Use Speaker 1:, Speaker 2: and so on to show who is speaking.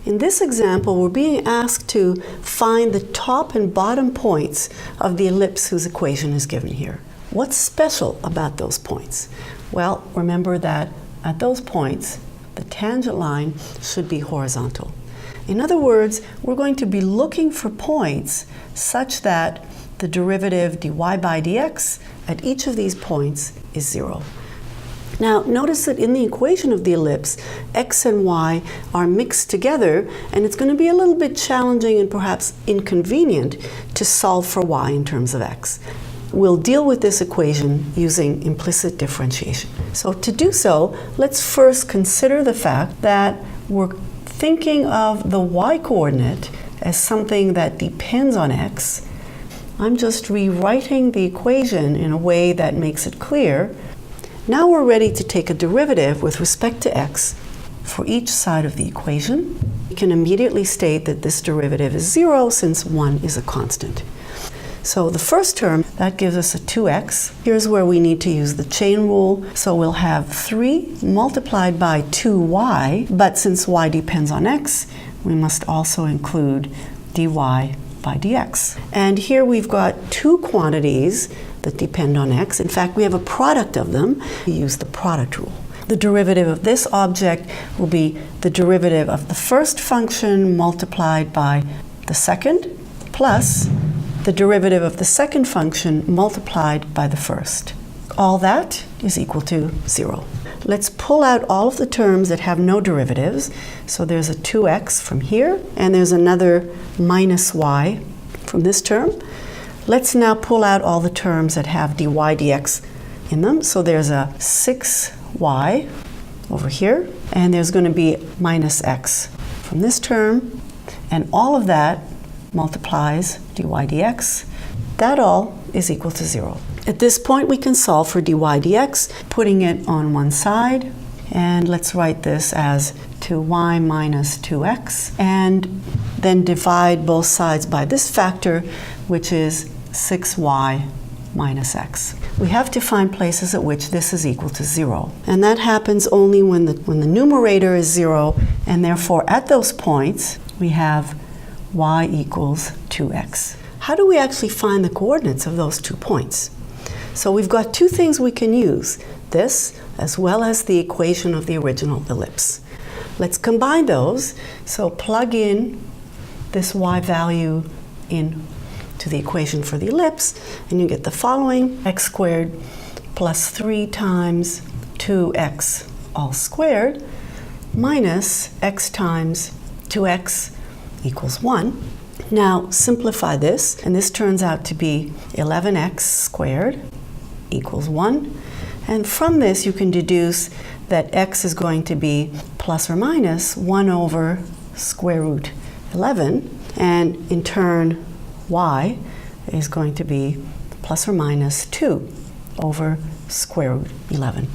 Speaker 1: In this example, we're being asked to find the top and bottom points of the ellipse whose equation is given here. What's special about those points? Well, remember that at those points, the tangent line should be horizontal. In other words, we're going to be looking for points such that the derivative dy by dx at each of these points is 0. Now, notice that in the equation of the ellipse, x and y are mixed together, and it's going to be a little bit challenging and perhaps inconvenient to solve for y in terms of x. We'll deal with this equation using implicit differentiation. So to do so, let's first consider the fact that we're thinking of the y-coordinate as something that depends on x. I'm just rewriting the equation in a way that makes it clear. Now we're ready to take a derivative with respect to x for each side of the equation. We can immediately state that this derivative is 0 since 1 is a constant. So the first term, that gives us a 2x. Here's where we need to use the chain rule. So we'll have 3 multiplied by 2y, but since y depends on x, we must also include dy by dx. And here we've got two quantities that depend on x. In fact, we have a product of them. We use the product rule. The derivative of this object will be the derivative of the first function multiplied by the second, plus the derivative of the second function multiplied by the first. All that is equal to 0. Let's pull out all of the terms that have no derivatives. So there's a 2x from here, and there's another minus y from this term. Let's now pull out all the terms that have dy dx in them. So there's a 6y over here, and there's going to be minus x from this term, and all of that multiplies dy dx. That all is equal to 0. At this point, we can solve for dy dx, putting it on one side, and let's write this as 2y minus 2x, and then divide both sides by this factor, which is 6y minus x. We have to find places at which this is equal to 0, and that happens only when the numerator is 0, and therefore at those points we have y equals 2x. How do we actually find the coordinates of those 2 points? So we've got 2 things we can use, this as well as the equation of the original ellipse. Let's combine those. So plug in this y value in to the equation for the ellipse, and you get the following: x squared plus 3 times 2x all squared minus x times 2x equals 1. Now simplify this, and this turns out to be 11x squared equals 1. And from this you can deduce that x is going to be plus or minus 1 over square root 11, and in turn y is going to be plus or minus 2 over square root 11.